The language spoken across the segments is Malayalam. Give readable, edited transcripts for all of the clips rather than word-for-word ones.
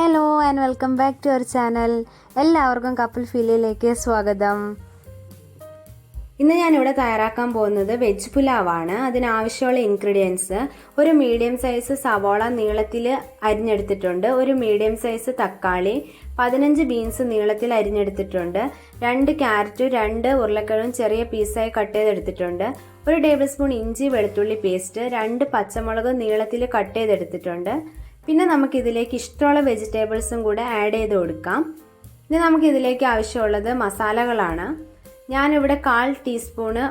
Hello and welcome back to our channel. എല്ലാവർക്കും കപ്പിൾ ഫീലിയിലേക്ക് സ്വാഗതം. ഇന്ന് ഞാനിവിടെ തയ്യാറാക്കാൻ പോകുന്നത് വെജ് പുലാവാണ്. അതിനാവശ്യമുള്ള ഇൻഗ്രീഡിയൻസ്: ഒരു മീഡിയം സൈസ് സവാള നീളത്തിൽ അരിഞ്ഞെടുത്തിട്ടുണ്ട്, ഒരു മീഡിയം സൈസ് തക്കാളി, 15 ബീൻസ് നീളത്തിൽ അരിഞ്ഞെടുത്തിട്ടുണ്ട്, 2 ക്യാരറ്റ്, 2 ഉരുളക്കിഴങ്ങും ചെറിയ പീസായി കട്ട് ചെയ്തെടുത്തിട്ടുണ്ട്, 1 ടേബിൾ സ്പൂൺ ഇഞ്ചി വെളുത്തുള്ളി പേസ്റ്റ്, 2 പച്ചമുളക് നീളത്തിൽ കട്ട് ചെയ്തെടുത്തിട്ടുണ്ട്. പിന്നെ നമുക്കിതിലേക്ക് ഇഷ്ടമുള്ള വെജിറ്റബിൾസും കൂടെ ആഡ് ചെയ്ത് കൊടുക്കാം. ഇനി നമുക്കിതിലേക്ക് ആവശ്യമുള്ളത് മസാലകളാണ്. ഞാനിവിടെ 1/4 ടീസ്പൂണ്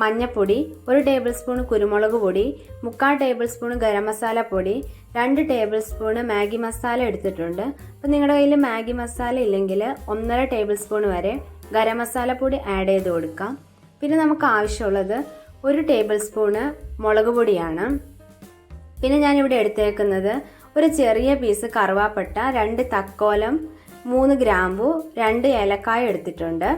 മഞ്ഞൾപ്പൊടി, 1 ടേബിൾ സ്പൂൺ കുരുമുളക് പൊടി, 3/4 ടേബിൾ സ്പൂൺ ഗരം മസാല പൊടി, 2 ടേബിൾ സ്പൂണ് മാഗി മസാല എടുത്തിട്ടുണ്ട്. അപ്പം നിങ്ങളുടെ കയ്യിൽ മാഗി മസാല ഇല്ലെങ്കിൽ 1.5 ടേബിൾ സ്പൂൺ വരെ ഗരം മസാല പൊടി ആഡ് ചെയ്ത് കൊടുക്കാം. പിന്നെ നമുക്ക് ആവശ്യമുള്ളത് 1 ടേബിൾ സ്പൂണ് മുളക് പൊടിയാണ്. പിന്നെ ഞാനിവിടെ എടുത്തേക്കുന്നത് ഒരു ചെറിയ പീസ് കറുവാപ്പട്ട, 2 തക്കോലം, 3 ഗ്രാമ്പു, 2 ഏലക്കായ എടുത്തിട്ടുണ്ട്.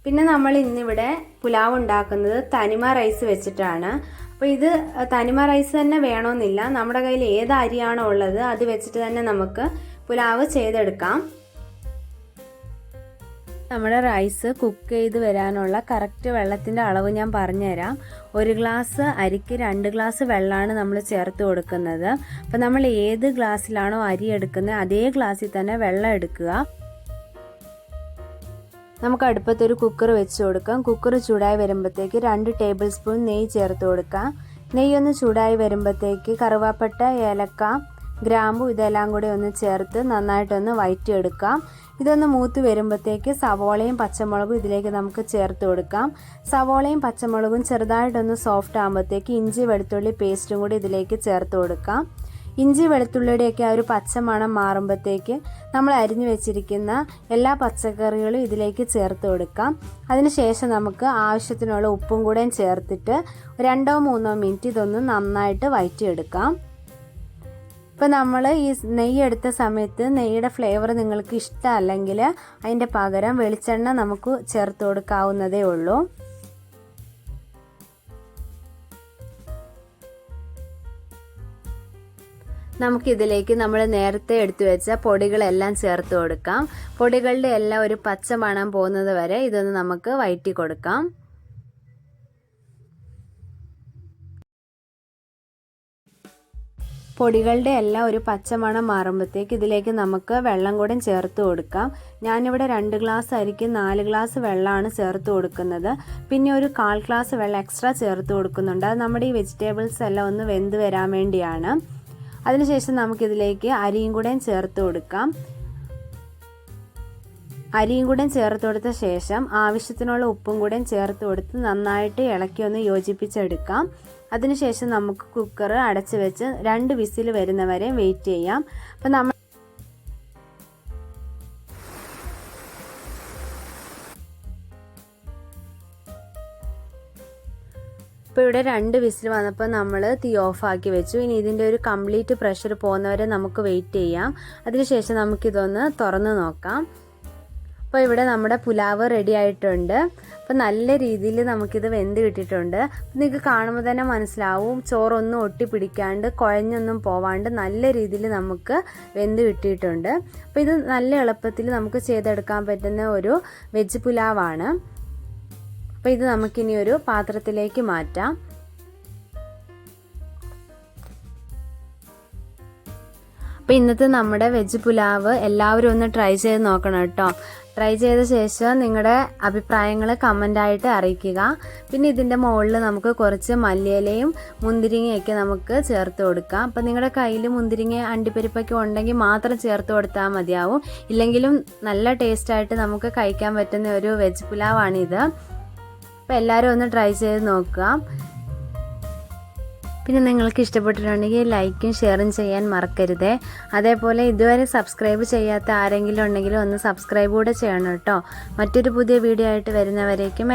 പിന്നെ നമ്മൾ ഇന്നിവിടെ പുലാവ് ഉണ്ടാക്കുന്നത് തനിമ റൈസ് വെച്ചിട്ടാണ്. അപ്പോൾ ഇത് തനിമ റൈസ് തന്നെ വേണമെന്നില്ല, നമ്മുടെ കയ്യിൽ ഏത് അരിയാണോ ഉള്ളത് അത് വെച്ചിട്ട് തന്നെ നമുക്ക് പുലാവ് ചെയ്തെടുക്കാം. നമ്മുടെ റൈസ് കുക്ക് ചെയ്ത് വരാനുള്ള കറക്റ്റ് വെള്ളത്തിൻ്റെ അളവ് ഞാൻ പറഞ്ഞുതരാം. 1 ഗ്ലാസ് അരിക്ക് 2 ഗ്ലാസ് വെള്ളമാണ് നമ്മൾ ചേർത്ത് കൊടുക്കുന്നത്. അപ്പോൾ നമ്മൾ ഏത് ഗ്ലാസ്സിലാണോ അരി എടുക്കുന്നത് അതേ ഗ്ലാസ്സിൽ തന്നെ വെള്ളം എടുക്കുക. നമുക്ക് അടുപ്പത്തൊരു കുക്കർ വെച്ച് കൊടുക്കാം. കുക്കർ ചൂടായി വരുമ്പോഴത്തേക്ക് 2 ടേബിൾ സ്പൂൺ നെയ്യ് ചേർത്ത് കൊടുക്കാം. നെയ്യൊന്ന് ചൂടായി വരുമ്പോഴത്തേക്ക് കറുവാപ്പട്ട, ഏലക്ക, ഗ്രാമ്പു ഇതെല്ലാം കൂടി ഒന്ന് ചേർത്ത് നന്നായിട്ടൊന്ന് വഴറ്റിയെടുക്കാം. ഇതൊന്ന് മൂത്ത് വരുമ്പോഴത്തേക്ക് സവോളയും പച്ചമുളകും ഇതിലേക്ക് നമുക്ക് ചേർത്ത് കൊടുക്കാം. സവോളയും പച്ചമുളകും ചെറുതായിട്ടൊന്ന് സോഫ്റ്റ് ആകുമ്പോഴത്തേക്ക് ഇഞ്ചി വെളുത്തുള്ളി പേസ്റ്റും കൂടി ഇതിലേക്ക് ചേർത്ത് കൊടുക്കാം. ഇഞ്ചി വെളുത്തുള്ളിയുടെയൊക്കെ ആ ഒരു പച്ചമണം മാറുമ്പോഴത്തേക്ക് നമ്മൾ അരിഞ്ഞു വെച്ചിരിക്കുന്ന എല്ലാ പച്ചക്കറികളും ഇതിലേക്ക് ചേർത്ത് കൊടുക്കാം. അതിനുശേഷം നമുക്ക് ആവശ്യത്തിനുള്ള ഉപ്പും കൂടെ ചേർത്തിട്ട് 2-3 മിനിറ്റ് ഇതൊന്ന് നന്നായിട്ട് വഴറ്റിയെടുക്കാം. ഇപ്പോൾ നമ്മൾ ഈ നെയ്യ് എടുത്ത സമയത്ത് നെയ്യുടെ ഫ്ലേവർ നിങ്ങൾക്ക് ഇഷ്ടമല്ലെങ്കിൽ അതിൻ്റെ പകരം വെളിച്ചെണ്ണ നമുക്ക് ചേർത്ത് കൊടുക്കാവുന്നതേ ഉള്ളൂ. നമുക്കിതിലേക്ക് നമ്മൾ നേരത്തെ എടുത്തു വെച്ച പൊടികളെല്ലാം ചേർത്ത് കൊടുക്കാം. പൊടികളുടെ എല്ലാം ഒരു പച്ച മണം പോകുന്നത് വരെ ഇതൊന്ന് നമുക്ക് വഴറ്റി കൊടുക്കാം. പൊടികളുടെ എല്ലാം ഒരു പച്ചമണം മാറുമ്പോഴത്തേക്ക് ഇതിലേക്ക് നമുക്ക് വെള്ളം കൂടെ ചേർത്ത് കൊടുക്കാം. ഞാനിവിടെ 2 ഗ്ലാസ് അരിക്ക് 4 ഗ്ലാസ് വെള്ളമാണ് ചേർത്ത് കൊടുക്കുന്നത്. പിന്നെ ഒരു 1/4 ഗ്ലാസ് വെള്ളം എക്സ്ട്രാ ചേർത്ത് കൊടുക്കുന്നുണ്ട്. അത് നമ്മുടെ ഈ വെജിറ്റബിൾസ് എല്ലാം ഒന്ന് വെന്ത് വരാൻ വേണ്ടിയാണ്. അതിനുശേഷം നമുക്കിതിലേക്ക് അരിയും കൂടെ ചേർത്ത് കൊടുക്കാം. അരിയും കൂടെ ചേർത്ത് കൊടുത്ത ശേഷം ആവശ്യത്തിനുള്ള ഉപ്പും കൂടെ ചേർത്ത് കൊടുത്ത് നന്നായിട്ട് ഇളക്കി ഒന്ന് യോജിപ്പിച്ചെടുക്കാം. അതിനുശേഷം നമുക്ക് കുക്കർ അടച്ച് വെച്ച് 2 വിസിൽ വരുന്നവരെ വെയിറ്റ് ചെയ്യാം. അപ്പം നമ്മൾ ഇപ്പോൾ ഇവിടെ 2 വിസിൽ വന്നപ്പോൾ നമ്മൾ തീ ഓഫാക്കി വെച്ചു. ഇനി ഇതിൻ്റെ ഒരു കംപ്ലീറ്റ് പ്രഷർ പോകുന്നവരെ നമുക്ക് വെയിറ്റ് ചെയ്യാം. അതിനുശേഷം നമുക്കിതൊന്ന് തുറന്ന് നോക്കാം. അപ്പോൾ ഇവിടെ നമ്മുടെ പുലാവ് റെഡി ആയിട്ടുണ്ട്. അപ്പോൾ നല്ല രീതിയിൽ നമുക്കിത് വെന്ത് കിട്ടിയിട്ടുണ്ട്. നിങ്ങൾക്ക് കാണുമ്പോൾ തന്നെ മനസ്സിലാവും ചോറൊന്നും ഒട്ടി പിടിക്കാണ്ട് കുഴഞ്ഞൊന്നും പോവാണ്ട് നല്ല രീതിയിൽ നമുക്ക് വെന്ത് കിട്ടിയിട്ടുണ്ട്. അപ്പോൾ ഇത് നല്ല എളുപ്പത്തിൽ നമുക്ക് ചെയ്തെടുക്കാൻ പറ്റുന്ന ഒരു വെജ് പുലാവാണ്. അപ്പോൾ ഇത് നമുക്കിനി ഒരു പാത്രത്തിലേക്ക് മാറ്റാം. അപ്പോൾ ഇന്നത്തെ നമ്മുടെ വെജ് പുലാവ് എല്ലാവരും ഒന്ന് ട്രൈ ചെയ്ത് നോക്കണം കേട്ടോ. ട്രൈ ചെയ്ത ശേഷം നിങ്ങളുടെ അഭിപ്രായങ്ങൾ കമൻ്റായിട്ട് അറിയിക്കുക. പിന്നെ ഇതിൻ്റെ മുകളിൽ നമുക്ക് കുറച്ച് മല്ലിയിലയും മുന്തിരിങ്ങയൊക്കെ നമുക്ക് ചേർത്ത് കൊടുക്കാം. അപ്പോൾ നിങ്ങളുടെ കയ്യിൽ മുന്തിരിങ്ങ അണ്ടിപ്പരിപ്പൊക്കെ ഉണ്ടെങ്കിൽ മാത്രം ചേർത്ത് കൊടുത്താൽ മതിയാവും. ഇല്ലെങ്കിലും നല്ല ടേസ്റ്റായിട്ട് നമുക്ക് കഴിക്കാൻ പറ്റുന്ന ഒരു വെജ് പുലാവാണിത്. അപ്പോൾ എല്ലാവരും ഒന്ന് ട്രൈ ചെയ്ത് നോക്കുക. പിന്നെ നിങ്ങൾക്ക് ഇഷ്ടപ്പെട്ടിട്ടുണ്ടെങ്കിൽ ലൈക്കും ഷെയറും ചെയ്യാൻ മറക്കരുതേ. അതേപോലെ ഇതുവരെ സബ്സ്ക്രൈബ് ചെയ്യാത്ത ആരെങ്കിലും ഉണ്ടെങ്കിൽ ഒന്ന് സബ്സ്ക്രൈബ് കൂടെ ചെയ്യണം കേട്ടോ. മറ്റൊരു പുതിയ വീഡിയോ ആയിട്ട് വരുന്നവരേക്കും